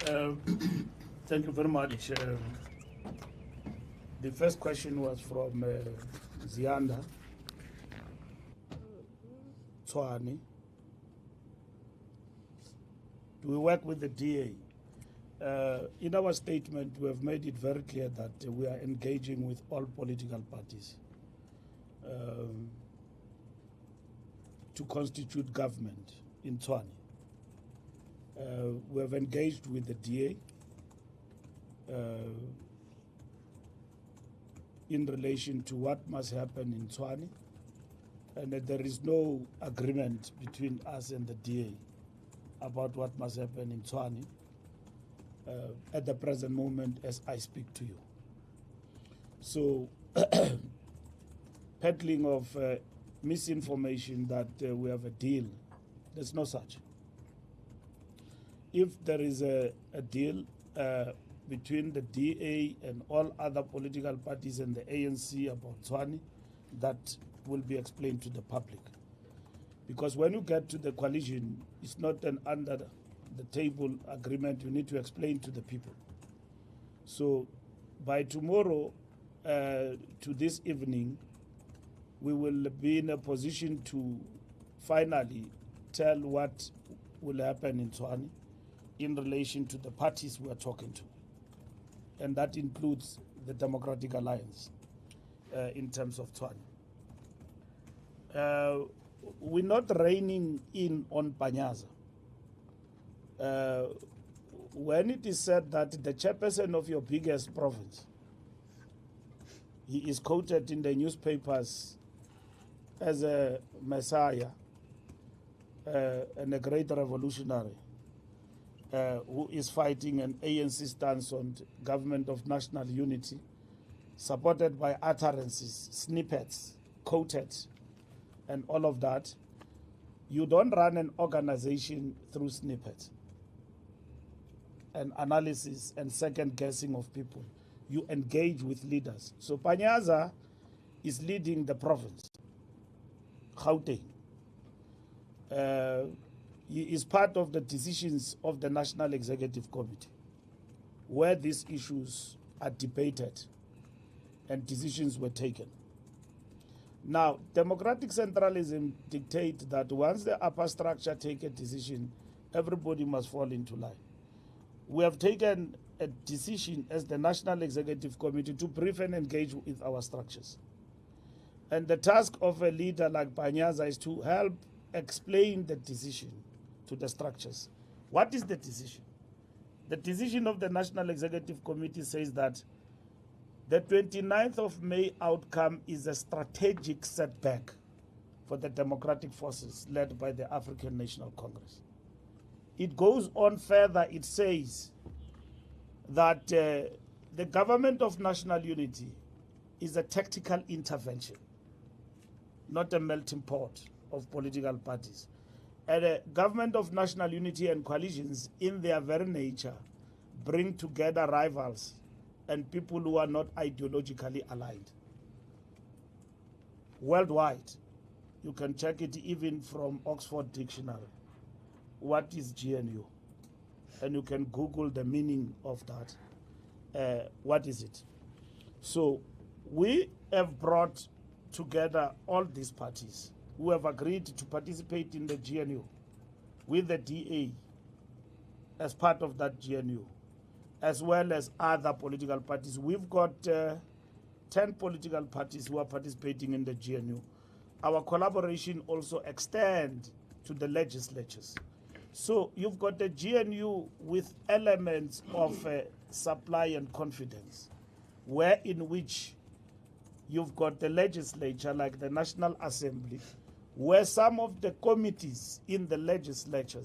Uh, Thank you very much. The first question was from Zianda Tswani. Do we work with the DA? In our statement, we have made it very clear that we are engaging with all political parties to constitute government in Tswane. We have engaged with the DA in relation to what must happen in Tswane, and that there is no agreement between us and the DA about what must happen in Tswane at the present moment as I speak to you. So, peddling of misinformation that we have a deal, there's no such. If there is a deal between the DA and all other political parties and the ANC about Tswane, that will be explained to the public. Because when you get to the coalition, it's not an under the table agreement, you need to explain to the people. So by tomorrow to this evening, we will be in a position to finally tell what will happen in Tswane in relation to the parties we are talking to. And that includes the Democratic Alliance in terms of Tswane. We're not reining in on Panyaza. When it is said that the chairperson of your biggest province, he is quoted in the newspapers as a messiah and a great revolutionary who is fighting an ANC stance on government of national unity, supported by utterances, snippets, quoted, and all of that. You don't run an organization through snippets and analysis and second guessing of people. You engage with leaders. So Panyaza is leading the province, Gauteng. He is part of the decisions of the National Executive Committee, where these issues are debated and decisions were taken. Now, democratic centralism dictates that once the upper structure take a decision, everybody must fall into line. We have taken a decision as the National Executive Committee to brief and engage with our structures. And the task of a leader like Panyaza is to help explain the decision to the structures. What is the decision? The decision of the National Executive Committee says that the 29th of May outcome is a strategic setback for the democratic forces led by the African National Congress. It goes on further, it says that the government of national unity is a tactical intervention, not a melting pot of political parties. And a government of national unity and coalitions, in their very nature, bring together rivals and people who are not ideologically aligned. Worldwide, you can check it even from Oxford Dictionary. What is GNU? And you can Google the meaning of that. What is it? So we have brought together all these parties who have agreed to participate in the GNU with the DA as part of that GNU, as well as other political parties. We've got 10 political parties who are participating in the GNU. Our collaboration also extends to the legislatures. So you've got a GNU with elements of supply and confidence, where in which you've got the legislature, like the National Assembly, where some of the committees in the legislature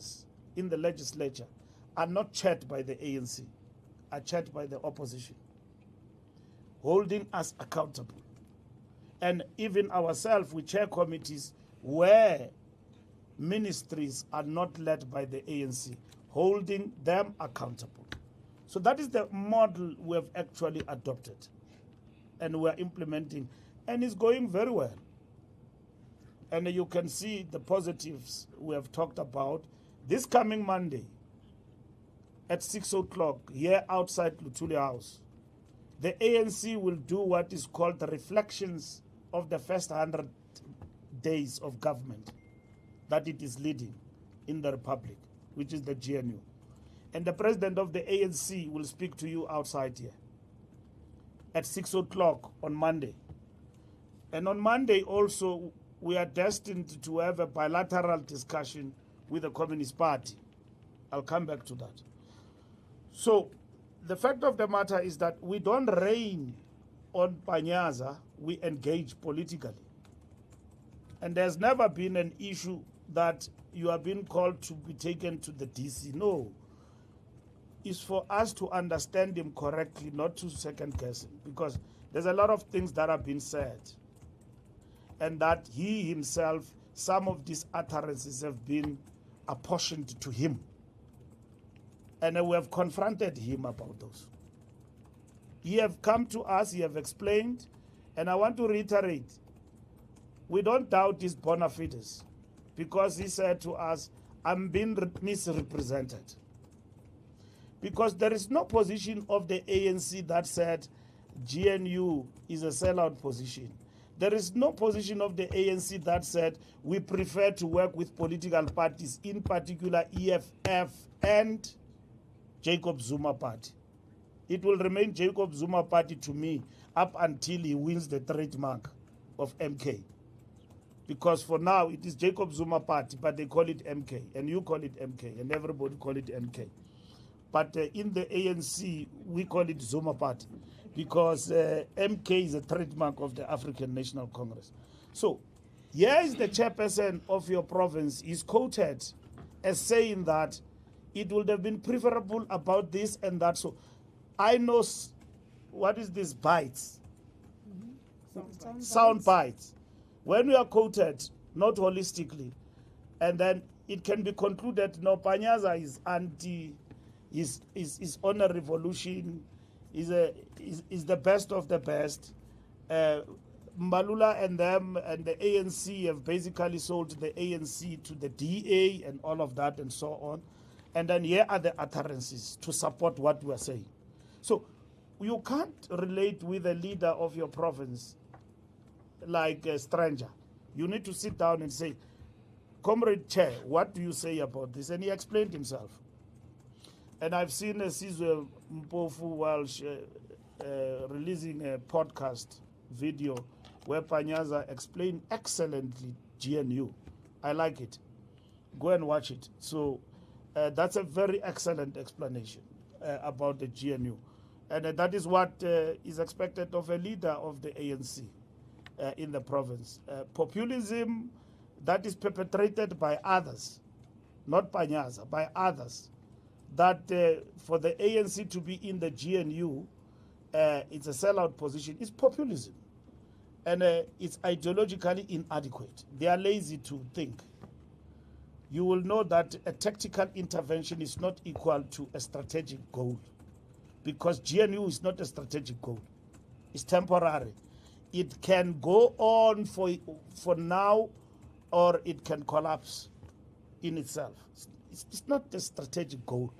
are not chaired by the ANC, are chaired by the opposition, holding us accountable. And even ourselves, we chair committees where ministries are not led by the ANC, holding them accountable. So that is the model we have actually adopted and we are implementing, and it's going very well. And you can see the positives we have talked about. This coming Monday, at 6 o'clock here outside Luthuli House, the ANC will do what is called the reflections of the first 100 days of government that it is leading in the Republic, which is the GNU. And the president of the ANC will speak to you outside here at 6 o'clock on Monday. And on Monday also, we are destined to have a bilateral discussion with the Communist Party. I'll come back to that. So the fact of the matter is that we don't reign on Panyaza, we engage politically. And there's never been an issue that you have been called to be taken to the DC. No. It's for us to understand him correctly, not to second guess him, because there's a lot of things that have been said, and that he himself, some of these utterances have been apportioned to him. And we have confronted him about those. He have come to us, he have explained, and I want to reiterate, we don't doubt his bona fides, because he said to us, I'm being misrepresented. Because there is no position of the ANC that said GNU is a sellout position. There is no position of the ANC that said we prefer to work with political parties, in particular EFF and Jacob Zuma Party. It will remain Jacob Zuma Party to me up until he wins the trademark of MK. Because for now it is Jacob Zuma Party, but they call it MK, and you call it MK, and everybody call it MK. But in the ANC, we call it Zuma Party, because MK is a trademark of the African National Congress. So here is the chairperson of your province is quoted as saying that it would have been preferable about this and that. So I know, what is this, bites? Sound bites. When we are quoted, not holistically, and then it can be concluded, no, Panyaza is anti, is on a revolution, is the best of the best. Mbalula and them and the ANC have basically sold the ANC to the DA and all of that and so on. And then here are the utterances to support what we are saying. So you can't relate with a leader of your province like a stranger. You need to sit down and say, Comrade Chair, what do you say about this? And he explained himself. And I've seen Sizwe Mpofu while releasing a podcast video where Panyaza explained excellently GNU. I like it. Go and watch it. So that's a very excellent explanation about the GNU. And that is what is expected of a leader of the ANC in the province. Populism that is perpetrated by others, not Panyaza, by others, that for the ANC to be in the GNU, it's a sellout position, is populism. And it's ideologically inadequate. They are lazy to think. You will know that a tactical intervention is not equal to a strategic goal, because GNU is not a strategic goal. It's temporary. It can go on for now, or it can collapse in itself. It's not a strategic goal.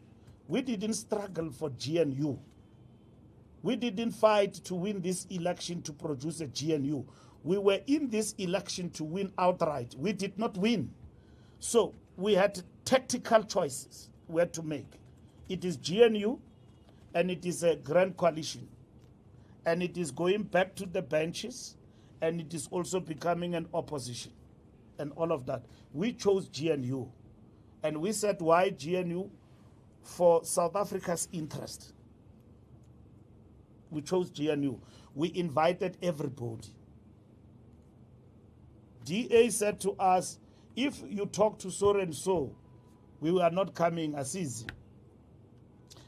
We didn't struggle for GNU. We didn't fight to win this election to produce a GNU. We were in this election to win outright. We did not win. So we had tactical choices we had to make. It is GNU, and it is a grand coalition. And it is going back to the benches, and it is also becoming an opposition, and all of that. We chose GNU, and we said, why GNU? For South Africa's interest. We chose GNU. We invited everybody. DA said to us, if you talk to so and so, we are not coming as easy.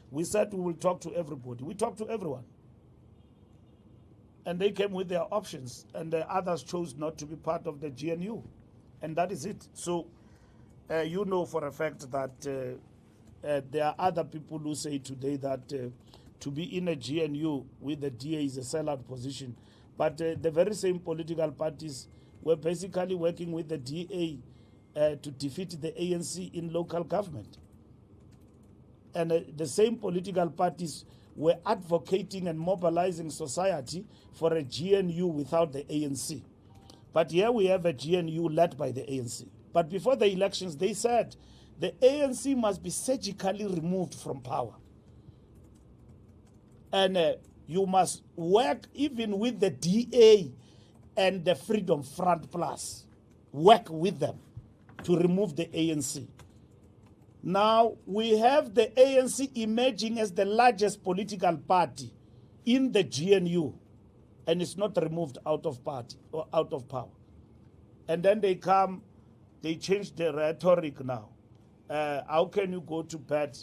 We said we will talk to everybody. We talked to everyone. And they came with their options, and the others chose not to be part of the GNU. And that is it. So you know for a fact that there are other people who say today that to be in a GNU with the DA is a sellout position. But the very same political parties were basically working with the DA to defeat the ANC in local government. and the same political parties were advocating and mobilizing society for a GNU without the ANC. But here we have a GNU led by the ANC. But before the elections, they said the ANC must be surgically removed from power. And you must work even with the DA and the Freedom Front Plus. Work with them to remove the ANC. Now, we have the ANC emerging as the largest political party in the GNU, and it's not removed out of party or out of power. And then they change the rhetoric now. How can you go to bed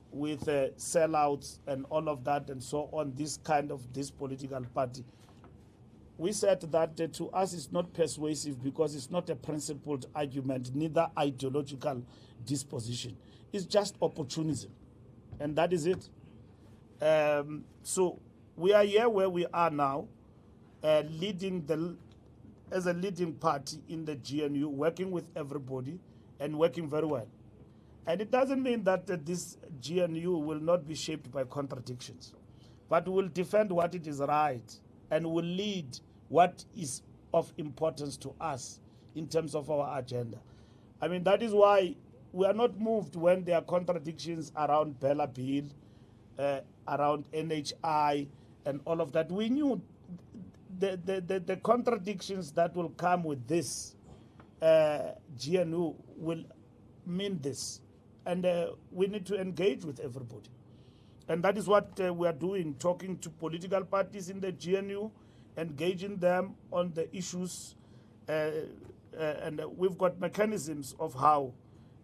with sellouts and all of that and so on, this political party? We said that to us it's not persuasive because it's not a principled argument, neither ideological disposition. It's just opportunism. And that is it. So we are here where we are now, as a leading party in the GNU, working with everybody and working very well. And it doesn't mean that this GNU will not be shaped by contradictions, but will defend what it is right and will lead what is of importance to us in terms of our agenda. I mean, that is why we are not moved when there are contradictions around Bella Bill, around NHI, and all of that. We knew the contradictions that will come with this GNU will mean this. And we need to engage with everybody. And that is what we are doing, talking to political parties in the GNU, engaging them on the issues, and we've got mechanisms of how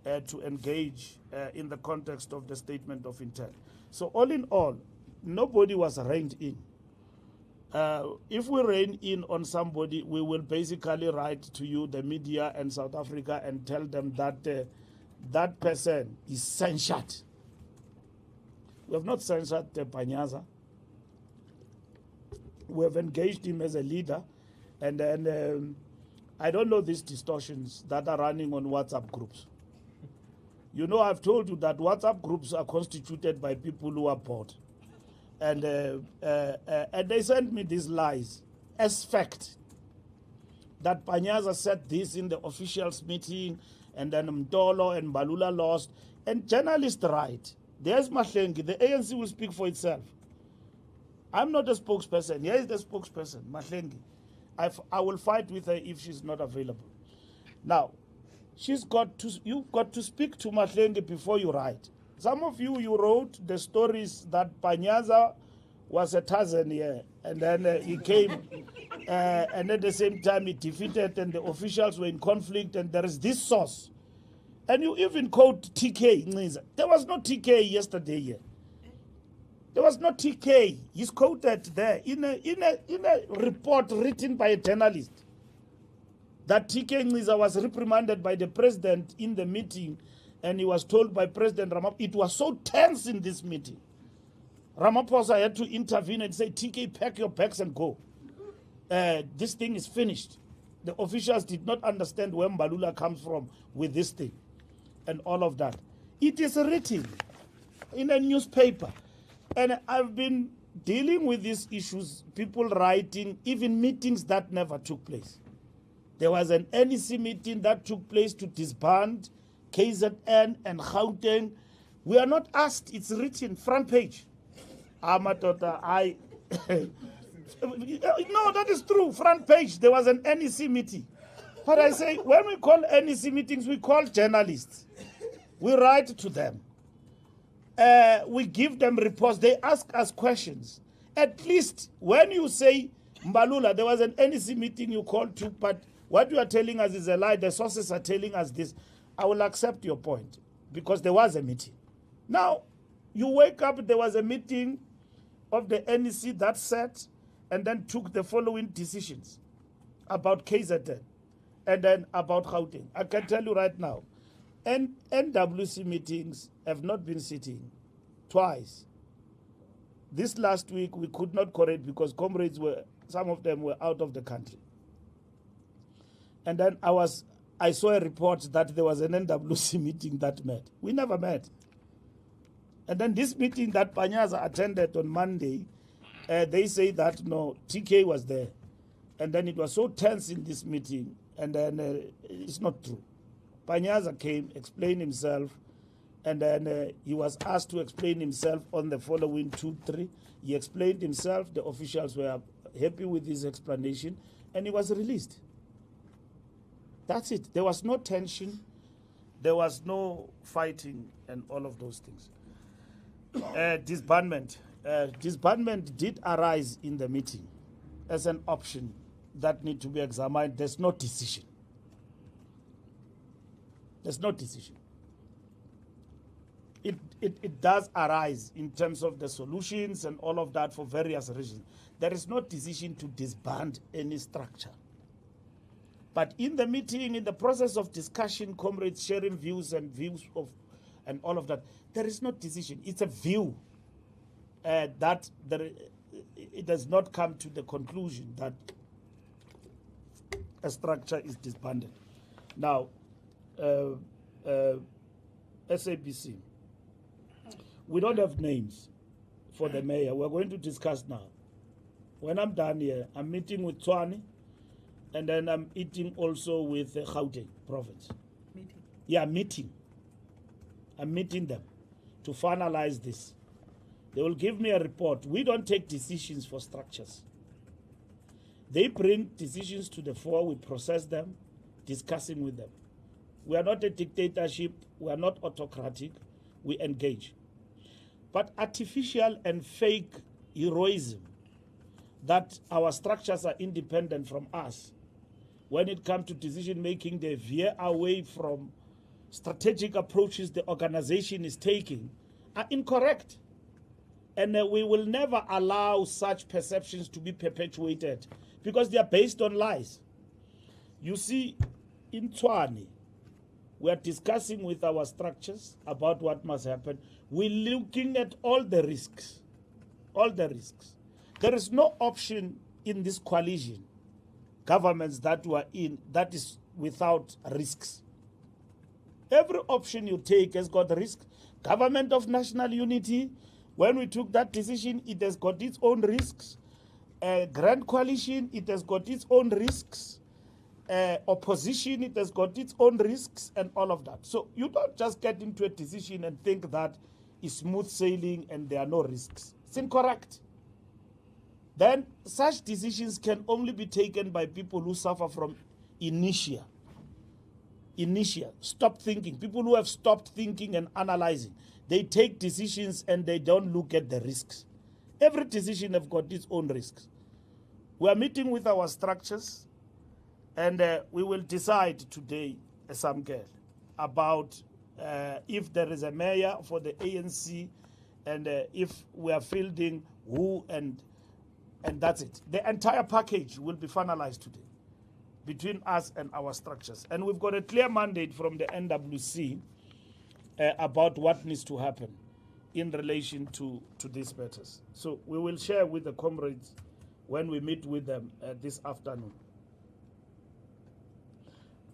to engage in the context of the statement of intent. So all in all, nobody was reined in. If we rein in on somebody, we will basically write to you, the media and South Africa, and tell them that that person is censored. We have not censored Panyaza. We have engaged him as a leader, and then I don't know these distortions that are running on WhatsApp groups. You know, I've told you that WhatsApp groups are constituted by people who are bored, and they sent me these lies as fact that Panyaza said this in the officials' meeting, and then Mtolo and Balula lost, and journalists write. There's Mahlengi. The ANC will speak for itself. I'm not a spokesperson. Here is the spokesperson, Mahlengi. I will fight with her if she's not available. Now, you've got to speak to Mahlengi before you write. Some of you wrote the stories that Panyaza was a Tarzan here, and then he came, and at the same time he defeated, and the officials were in conflict, and there is this source. And you even quote TK. There was no TK yesterday here. There was no TK. He's quoted there in a report written by a journalist that TK Ngiza was reprimanded by the president in the meeting, and he was told by President Ramaphosa, it was so tense in this meeting. Ramaphosa had to intervene and say, TK, pack your bags and go. This thing is finished. The officials did not understand where Mbalula comes from with this thing and all of that. It is written in a newspaper. And I've been dealing with these issues, people writing, even meetings that never took place. There was an NEC meeting that took place to disband KZN and Gauteng. We are not asked, it's written, front page. Amatota, no, that is true, front page. There was an NEC meeting. But I say, when we call NEC meetings, we call journalists. We write to them. We give them reports. They ask us questions. At least when you say, Mbalula, there was an NEC meeting you called to, but what you are telling us is a lie. The sources are telling us this. I will accept your point because there was a meeting. Now, you wake up, there was a meeting of the NEC that sat and then took the following decisions about KZN and then about Gauteng. I can tell you right now, NWC meetings have not been sitting twice. This last week we could not correct because comrades some of them were out of the country. And then I saw a report that there was an NWC meeting that met. We never met. And then this meeting that Panyaza attended on Monday, they say that no, TK was there. And then it was so tense in this meeting, and then it's not true. Panyaza came, explained himself, and then he was asked to explain himself on the following 2-3. He explained himself, the officials were happy with his explanation, and he was released. That's it. There was no tension, there was no fighting, and all of those things. Disbandment. Disbandment did arise in the meeting as an option that need to be examined. There's no decision. There's no decision. It does arise in terms of the solutions and all of that for various reasons. There is no decision to disband any structure. But in the meeting, in the process of discussion, comrades sharing views and and all of that, there is no decision. It's a view that it does not come to the conclusion that a structure is disbanded. Now, SABC, we don't have names for the mayor. We're going to discuss now. When I'm done here, I'm meeting with Tshwane, and then I'm meeting also with Gauteng province. Meeting? Yeah, meeting. I'm meeting them to finalize this. They will give me a report. We don't take decisions for structures. They bring decisions to the fore, we process them, discussing with them. We are not a dictatorship, we are not autocratic, we engage. But artificial and fake heroism that our structures are independent from us, when it comes to decision making, they veer away from strategic approaches the organization is taking, are incorrect. And we will never allow such perceptions to be perpetuated because they are based on lies. You see, in Tshwane, we are discussing with our structures about what must happen. We're looking at all the risks, all the risks. There is no option in this coalition, governments that we are in, that is without risks. Every option you take has got risk. Government of national unity, when we took that decision, it has got its own risks. Grand coalition, it has got its own risks. Opposition, it has got its own risks and all of that. So you don't just get into a decision and think that it's smooth sailing and there are no risks. It's incorrect. Then such decisions can only be taken by people who suffer from inertia. Inertia, stop thinking. People who have stopped thinking and analyzing. They take decisions and they don't look at the risks. Every decision has got its own risks. We are meeting with our structures, and we will decide today, Samkel, about if there is a mayor for the ANC, and if we are fielding who, and that's it. The entire package will be finalized today between us and our structures. And we've got a clear mandate from the NWC about what needs to happen in relation to these matters. So we will share with the comrades when we meet with them this afternoon.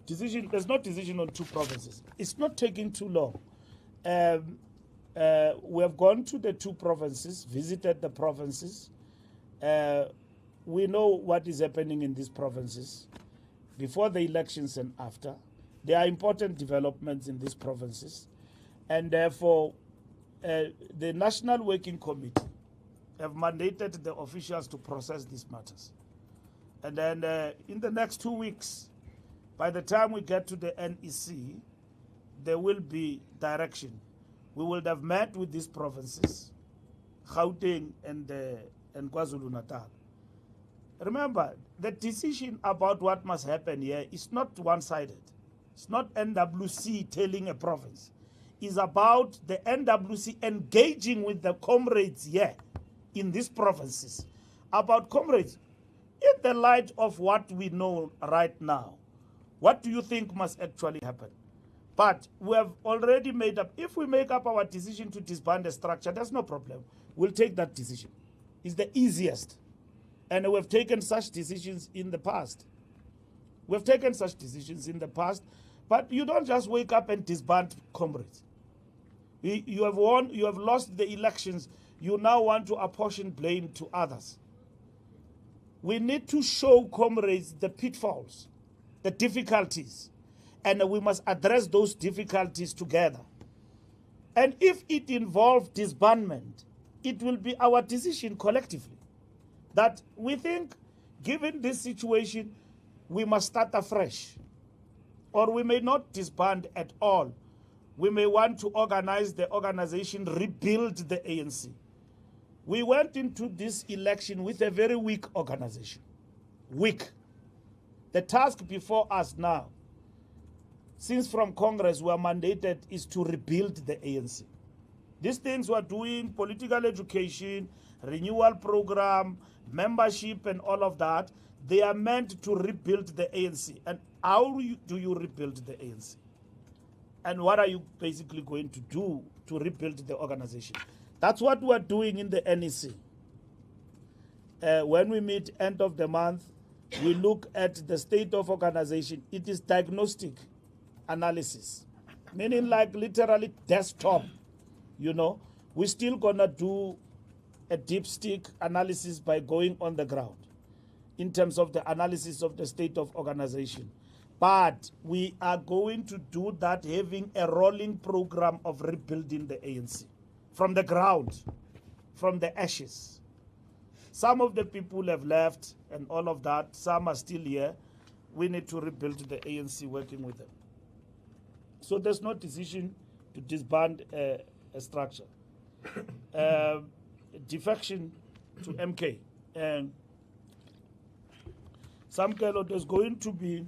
Decision, there's no decision on 2 provinces. It's not taking too long. We have gone to the 2 provinces, visited the provinces. We know what is happening in these provinces before the elections and after. There are important developments in these provinces, and therefore the National Working Committee have mandated the officials to process these matters. And then in the next 2 weeks, by the time we get to the NEC, there will be direction. We will have met with these provinces, Gauteng and KwaZulu-Natal. Remember, the decision about what must happen here is not one-sided. It's not NWC telling a province. It's about the NWC engaging with the comrades here in these provinces. About comrades, in the light of what we know right now, what do you think must actually happen? But we have already made up, if we make up our decision to disband the structure, there's no problem. We'll take that decision. It's the easiest. And we've taken such decisions in the past. We've taken such decisions in the past, but you don't just wake up and disband comrades. You have won, you have lost the elections. You now want to apportion blame to others. We need to show comrades the pitfalls, the difficulties, and we must address those difficulties together. And if it involves disbandment, it will be our decision collectively that we think, given this situation, we must start afresh. Or we may not disband at all. We may want to organize the organization, rebuild the ANC. We went into this election with a very weak organization. Weak. The task before us now, since from Congress we are mandated, is to rebuild the ANC. These things we're doing, political education, renewal program, membership and all of that, they are meant to rebuild the ANC. And how do you rebuild the ANC? And what are you basically going to do to rebuild the organization? That's what we're doing in the NEC. When we meet end of the month, we look at the state of organization. It is diagnostic analysis, meaning like literally desktop, you know. We're still gonna do a dipstick analysis by going on the ground in terms of the analysis of the state of organization. But we are going to do that having a rolling program of rebuilding the ANC from the ground, from the ashes. Some of the people have left and all of that. Some are still here. We need to rebuild the ANC working with them. So there's no decision to disband a structure. Defection to MK. And there's going to be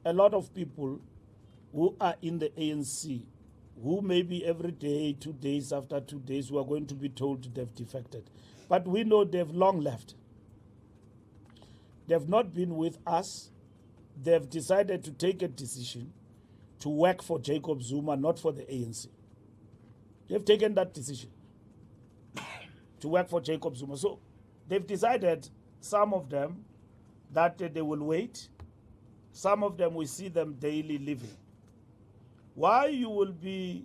a lot of people who are in the ANC who maybe every day, 2 days after 2 days, who are going to be told they've defected. But we know they've long left. They've not been with us. They've decided to take a decision to work for Jacob Zuma, not for the ANC. They've taken that decision to work for Jacob Zuma. So they've decided, some of them, that they will wait. Some of them, we see them daily living. Why you will be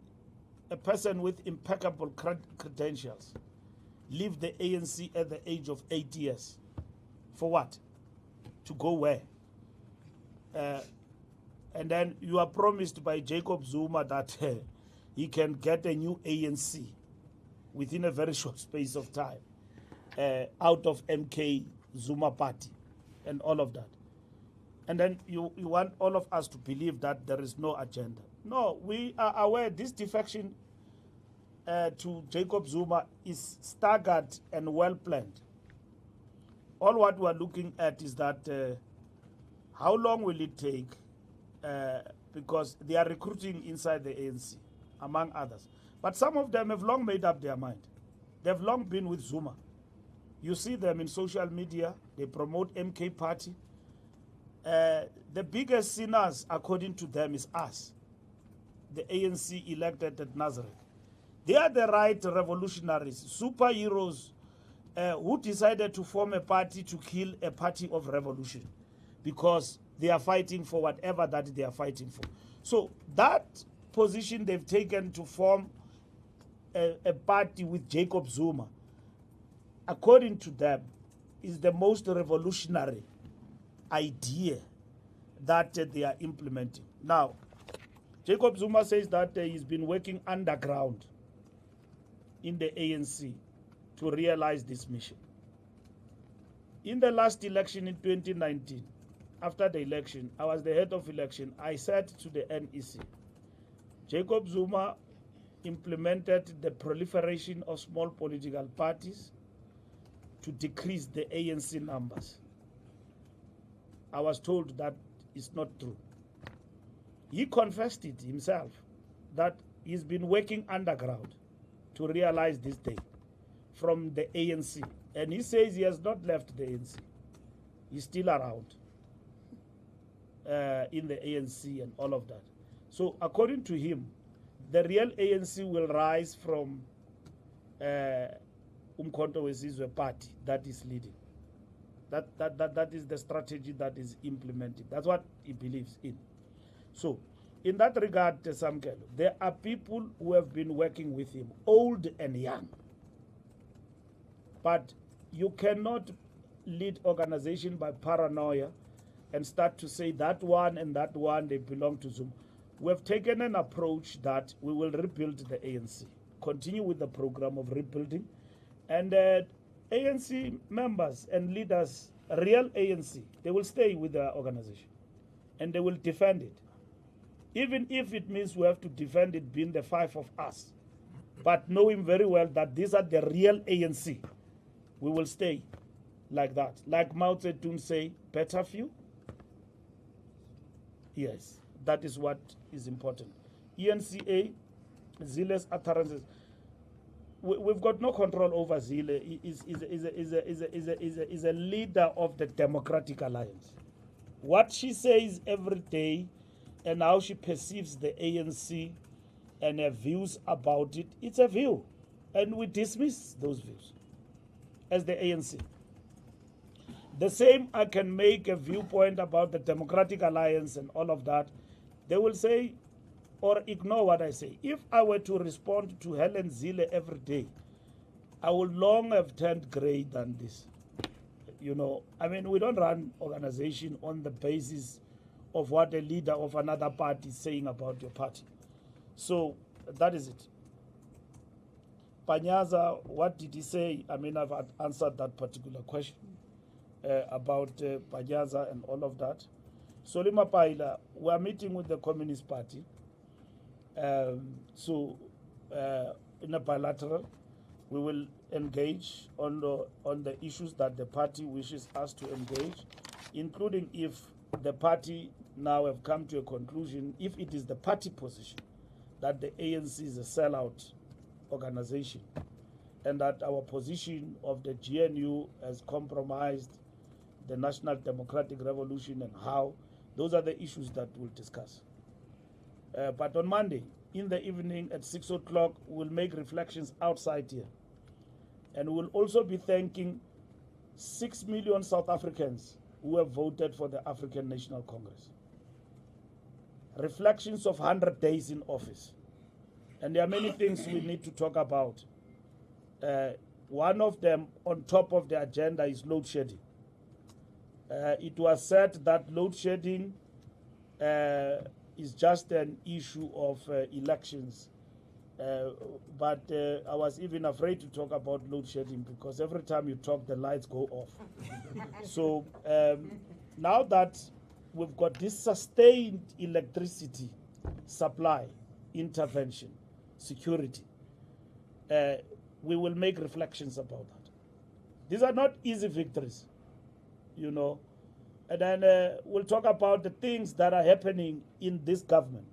a person with impeccable credentials, leave the ANC at the age of 8 years? For what? To go where? And then you are promised by Jacob Zuma that he can get a new ANC within a very short space of time out of MK Zuma party and all of that. And then you want all of us to believe that there is no agenda. No, we are aware this defection to Jacob Zuma is staggered and well planned. All what we are looking at is that how long will it take? Because they are recruiting inside the ANC, among others. But some of them have long made up their mind. They've long been with Zuma. You see them in social media. They promote MK party. The biggest sinners, according to them, is us, the ANC elected at Nazareth. They are the right revolutionaries, superheroes who decided to form a party to kill a party of revolution because they are fighting for whatever that they are fighting for. So that position they've taken to form a party with Jacob Zuma, according to them, is the most revolutionary idea that they are implementing. Now, Jacob Zuma says that he's been working underground in the ANC to realize this mission. In the last election in 2019, after the election, I was the head of election. I said to the NEC, Jacob Zuma implemented the proliferation of small political parties to decrease the ANC numbers. I was told that is not true. He confessed it himself, that he's been working underground to realize this thing from the ANC. And he says he has not left the ANC. He's still around in the ANC and all of that. So according to him, the real ANC will rise from Umkhonto Wesizwe party that is leading. That is the strategy that is implemented. That's what he believes in. So in that regard, Samkelo, there are people who have been working with him, old and young. But you cannot lead organization by paranoia and start to say that one and that one, they belong to Zuma. We have taken an approach that we will rebuild the ANC, continue with the program of rebuilding, and ANC members and leaders, real ANC, they will stay with the organization and they will defend it. Even if it means we have to defend it being the five of us, but knowing very well that these are the real ANC, we will stay like that. Like Mao Zedong say, better few. Yes, that is what is important. ENCA, Zile's utterances. We've got no control over Zile. He is a leader of the Democratic Alliance. What she says every day and how she perceives the ANC and her views about it, it's a view. And we dismiss those views as the ANC. The same, I can make a viewpoint about the Democratic Alliance and all of that. They will say or ignore what I say. If I were to respond to Helen Zille every day, I would long have turned gray than this. You know, I mean, we don't run organization on the basis of what a leader of another party is saying about your party. So that is it. Panyaza, what did he say? I mean, I've answered that particular question about Panyaza and all of that. Solima Paila, we are meeting with the Communist Party. In a bilateral, we will engage on the issues that the party wishes us to engage, including if the party now have come to a conclusion, if it is the party position that the ANC is a sellout organization and that our position of the GNU has compromised the National Democratic Revolution and how, those are the issues that we'll discuss. But on Monday, in the evening at 6 o'clock, we'll make reflections outside here. And we'll also be thanking 6 million South Africans who have voted for the African National Congress. Reflections of 100 days in office. And there are many things we need to talk about. One of them on top of the agenda is load shedding. It was said that load shedding is just an issue of elections. But I was even afraid to talk about load shedding because every time you talk, the lights go off. So now that we've got this sustained electricity supply, intervention, security, we will make reflections about that. These are not easy victories, you know. And then we'll talk about the things that are happening in this government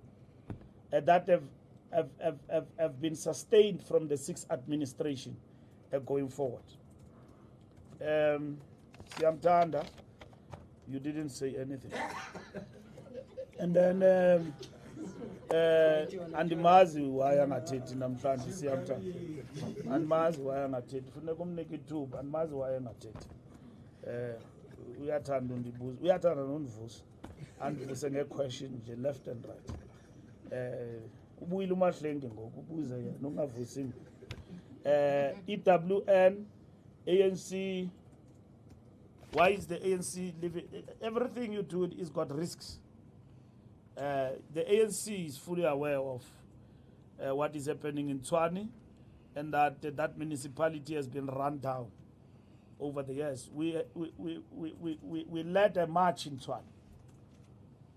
that have been sustained from the sixth administration going forward. Siamtanda, you didn't say anything. And then andimazi waya ngathethi namhlanje Siamtanda. Andimazi waya ngathethi funeka umnike ithuba andimazi waya ngathethi. Uyathanda undibuza uyathanda nondivusa andivuse ngequestion nje left and right. Ubuyile umahlenge ngoku ubuza yena ungavusi. EWN, ANC, why is the ANC living? Everything you do is got risks. The ANC is fully aware of what is happening in Tshwane and that that municipality has been run down over the years. We led a march in Tshwane.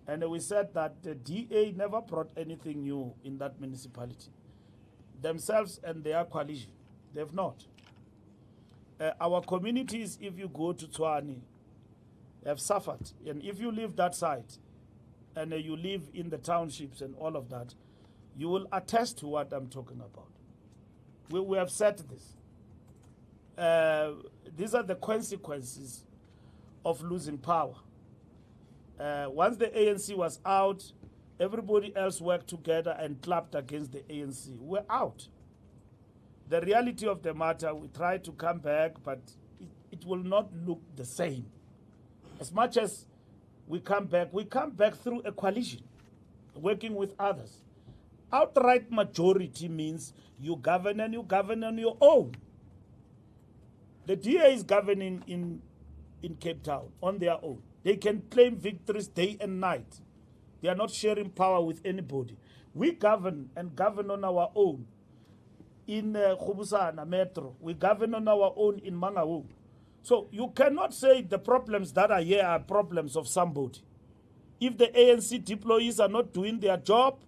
And we said that the DA never brought anything new in that municipality. Themselves and their coalition, they've not. Our communities, if you go to Tshwane, have suffered. And if you leave that side, and you live in the townships and all of that, you will attest to what I'm talking about. We have said this. These are the consequences of losing power. Once the ANC was out, everybody else worked together and clapped against the ANC. We're out. The reality of the matter, we try to come back, but it will not look the same. As much as we come back through a coalition. working with others. Outright majority means you govern and you govern on your own. The DA is governing in Cape Town on their own. They can claim victories day and night. They are not sharing power with anybody. We govern and govern on our own in Khubusana Metro. We govern on our own in Mangaung. So you cannot say the problems that are here are problems of somebody. If the ANC deployees are not doing their job,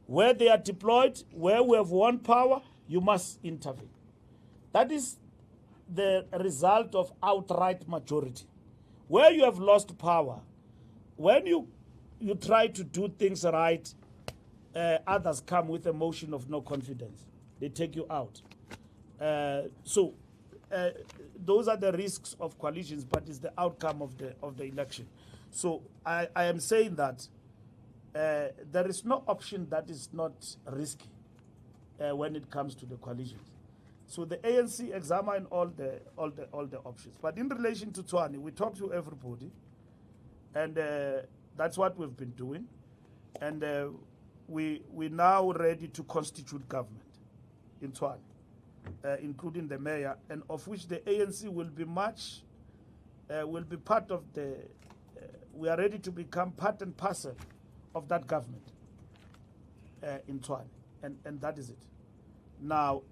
where they are deployed, where we have won power, you must intervene. That is the result of outright majority. Where you have lost power, when you try to do things right, others come with a motion of no confidence. They take you out. Those are the risks of coalitions, but it's the outcome of the election. So I am saying that there is no option that is not risky when it comes to the coalitions. So the ANC examine all the options. But in relation to Tshwane, we talk to everybody, and that's what we've been doing. And we're now ready to constitute government in Tshwane, including the mayor, and of which the ANC will be part of the. We are ready to become part and parcel of that government in Tshwane, and that is it. Now,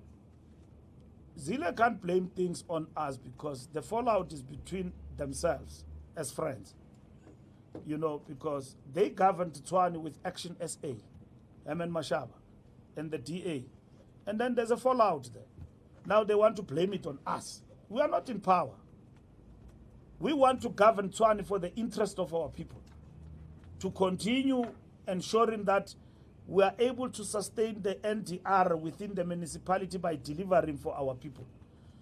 Zille can't blame things on us because the fallout is between themselves as friends, you know, because they governed Tshwane with Action SA, Herman Mashaba, and the DA, and then there's a fallout there. Now they want to blame it on us. We are not in power. We want to govern Tshwane for the interest of our people, to continue ensuring that we are able to sustain the NDR within the municipality by delivering for our people.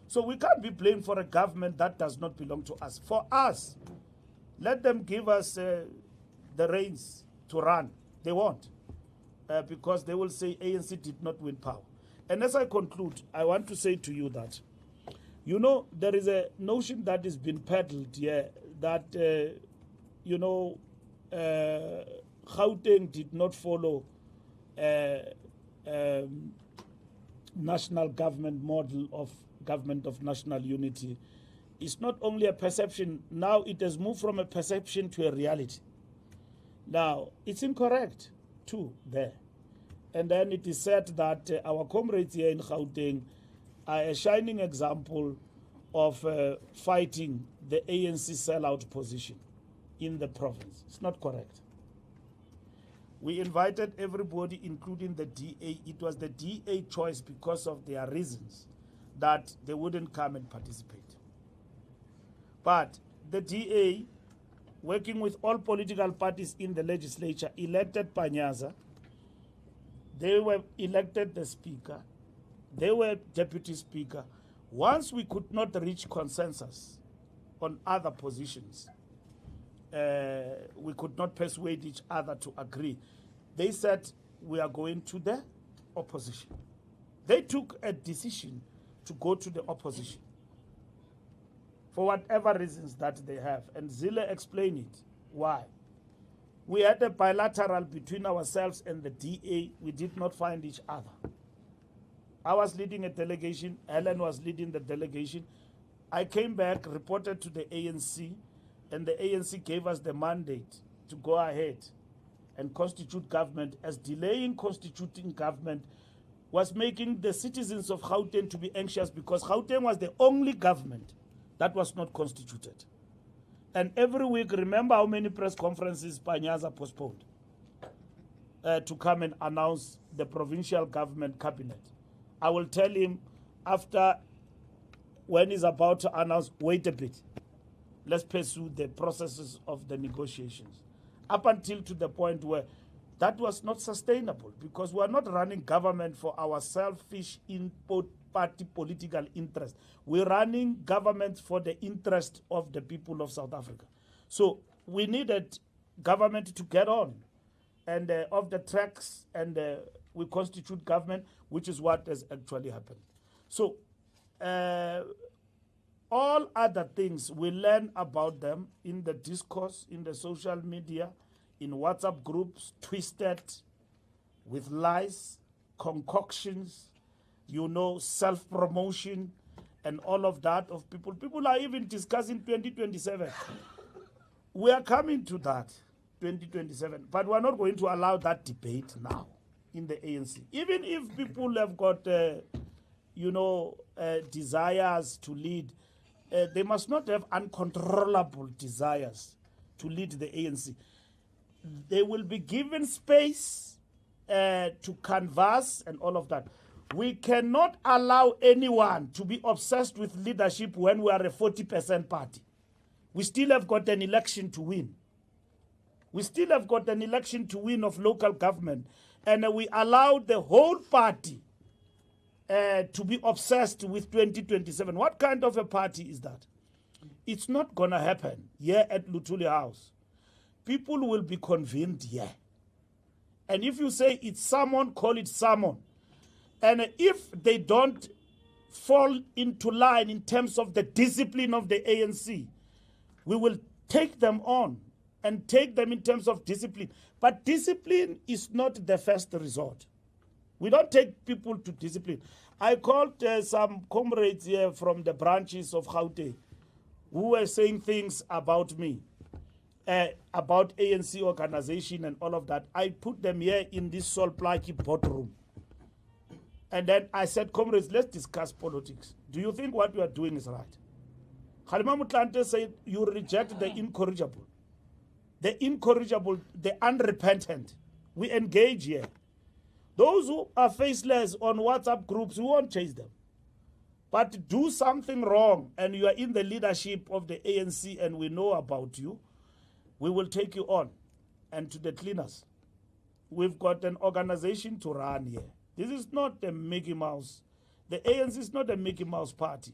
So we can't be blamed for a government that does not belong to us. For us, let them give us the reins to run. They won't, because they will say ANC did not win power. And as I conclude, I want to say to you that, you know, there is a notion that has been peddled here that, Gauteng did not follow national government model of government of national unity. It's not only a perception, now it has moved from a perception to a reality. Now, it's incorrect too there. And then it is said that our comrades here in Gauteng are a shining example of fighting the ANC sellout position in the province. It's not correct. We invited everybody, including the DA. It was the DA choice because of their reasons that they wouldn't come and participate. But the DA, working with all political parties in the legislature, elected Panyaza. They were elected the speaker. They were deputy speaker. Once we could not reach consensus on other positions, we could not persuade each other to agree. They said, we are going to the opposition. They took a decision to go to the opposition for whatever reasons that they have. And Zille explained it. Why? We had a bilateral between ourselves and the DA. We did not find each other. I was leading a delegation. Helen was leading the delegation. I came back, reported to the ANC, and the ANC gave us the mandate to go ahead and constitute government, as delaying constituting government was making the citizens of Gauteng to be anxious, because Gauteng was the only government that was not constituted. And every week, remember how many press conferences Panyaza postponed to come and announce the provincial government cabinet. I will tell him after, when he's about to announce, wait a bit. Let's pursue the processes of the negotiations. Up until to the point where that was not sustainable, because we are not running government for our selfish party political interest. We're running government for the interest of the people of South Africa. So we needed government to get on and off the tracks, and we constitute government, which is what has actually happened. So all other things, we learn about them in the discourse, in the social media, in WhatsApp groups, twisted with lies, concoctions, self-promotion, and all of that of people. People are even discussing 2027. We are coming to that, 2027, but we're not going to allow that debate now in the ANC. Even if people have got, desires to lead, they must not have uncontrollable desires to lead the ANC. They will be given space to canvass and all of that. We cannot allow anyone to be obsessed with leadership when we are a 40% party. We still have got an election to win. We still have got an election to win of local government. And we allowed the whole party to be obsessed with 2027. What kind of a party is that? It's not going to happen here at Luthuli House. People will be convened here. And if you say it's someone, call it someone. And if they don't fall into line in terms of the discipline of the ANC, we will take them on and take them in terms of discipline. But discipline is not the first resort. We don't take people to discipline. I called some comrades here from the branches of Gauteng who were saying things about me, about ANC organization and all of that. I put them here in this Sol Plaatje boardroom. And then I said, comrades, let's discuss politics. Do you think what you are doing is right? Kgalema Motlanthe said, you reject the incorrigible. The incorrigible, the unrepentant. We engage here. Those who are faceless on WhatsApp groups, we won't chase them. But do something wrong and you are in the leadership of the ANC and we know about you, we will take you on. And to the cleaners, we've got an organization to run here. This is not a Mickey Mouse. The ANC is not a Mickey Mouse party.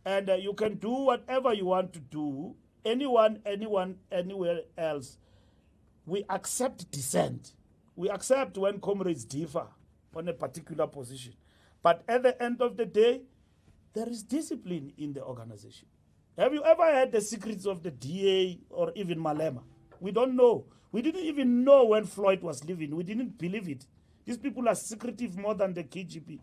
And you can do whatever you want to do. Anyone, anywhere else. We accept dissent. We accept when comrades differ on a particular position. But at the end of the day, there is discipline in the organization. Have you ever heard the secrets of the DA or even Malema? We don't know. We didn't even know when Floyd was living. We didn't believe it. These people are secretive more than the KGB.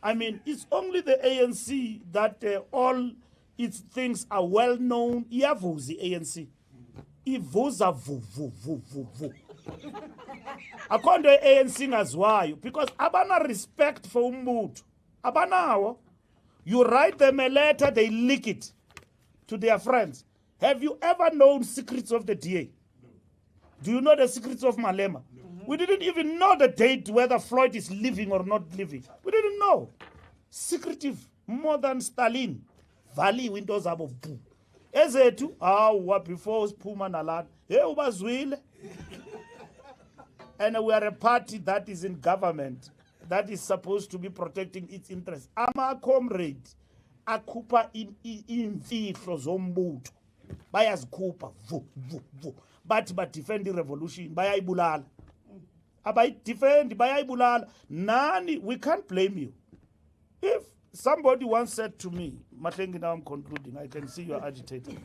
I mean, it's only the ANC that all its things are well known. Iyavuza ANC. Ivuza vu. According to ANC as well, because abana respect for umbut. Abanawo. You write them a letter, they leak it to their friends. Have you ever known secrets of the DA? No. Do you know the secrets of Malema? No. We didn't even know the date whether Floyd is living or not living. We didn't know. Secretive, more than Stalin. Valley windows above boo. Ezetu, before Puma Nalan. And we are a party that is in government, that is supposed to be protecting its interests. Ama comrade, akupa imfihlo zombutho. Bayazikupa, but defend the revolution. Bayayibulala. Defend, Nani, we can't blame you. If somebody once said to me, Matlengi, now I'm concluding, I can see you are agitated.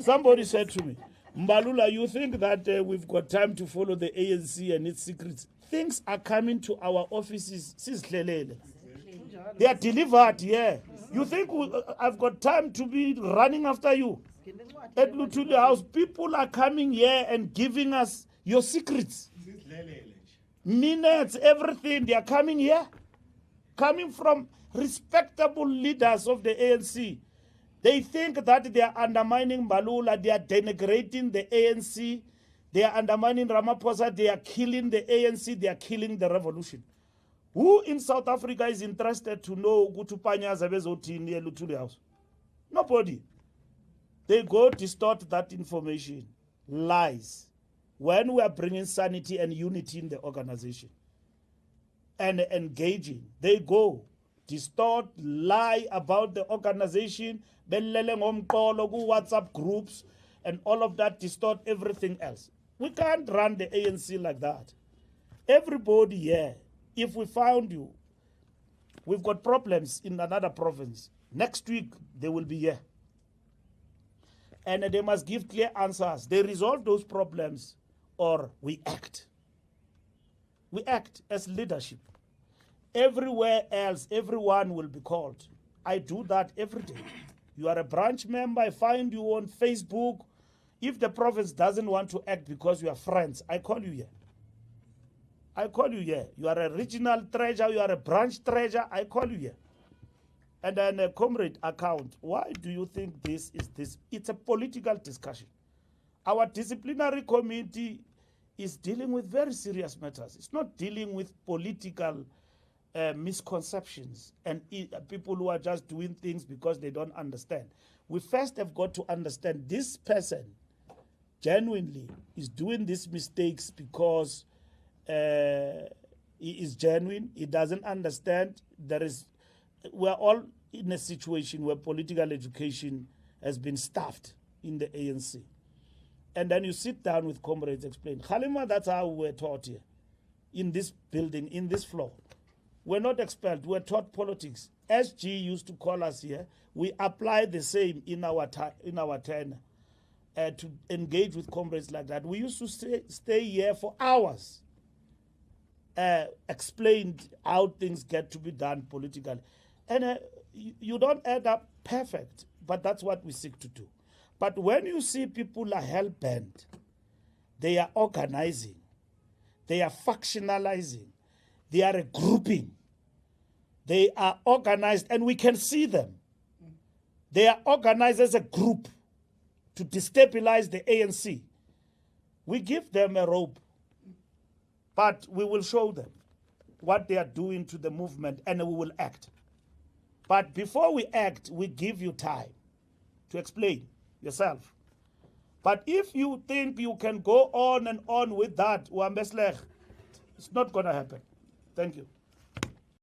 Somebody said to me, Mbalula, you think that we've got time to follow the ANC and its secrets? Things are coming to our offices. They are delivered, yeah. You think I've got time to be running after you? At Luthuli House, people are coming here and giving us your secrets. Minutes, everything, they are coming here. Coming from respectable leaders of the ANC. They think that they are undermining Mbalula, they are denigrating the ANC, they are undermining Ramaphosa, they are killing the ANC, they are killing the revolution. Who in South Africa is interested to know Gutu Panyaza bezotini near Luthuli House? Nobody. They go distort that information. Lies. When we are bringing sanity and unity in the organization and engaging, they go distort, lie about the organization, WhatsApp groups, and all of that, distort everything else. We can't run the ANC like that. Everybody here, if we found you, we've got problems in another province. Next week, they will be here. And they must give clear answers. They resolve those problems or we act. We act as leadership. Everywhere else, everyone will be called. I do that every day. You are a branch member, I find you on Facebook. If the province doesn't want to act because you are friends, I call you here. I call you here. You are a regional treasurer, you are a branch treasurer, I call you here. And then a comrade account. Why do you think this is this? It's a political discussion. Our disciplinary committee is dealing with very serious matters. It's not dealing with political misconceptions and people who are just doing things because they don't understand. We first have got to understand this person genuinely is doing these mistakes because he is genuine. He doesn't understand. We're all in a situation where political education has been stuffed in the ANC. And then you sit down with comrades, explain. Khalima, that's how we're taught here, in this building, in this floor. We're not expelled, we're taught politics. SG used to call us here. We apply the same in our tenure to engage with comrades like that. We used to stay here for hours, explained how things get to be done politically. And you don't end up perfect, but that's what we seek to do. But when you see people are hell-bent, they are organizing, they are factionalizing, they are a grouping, they are organized, and we can see them. They are organized as a group to destabilize the ANC. We give them a rope, but we will show them what they are doing to the movement, and we will act. But before we act, we give you time to explain yourself. But if you think you can go on and on with that, it's not going to happen. Thank you.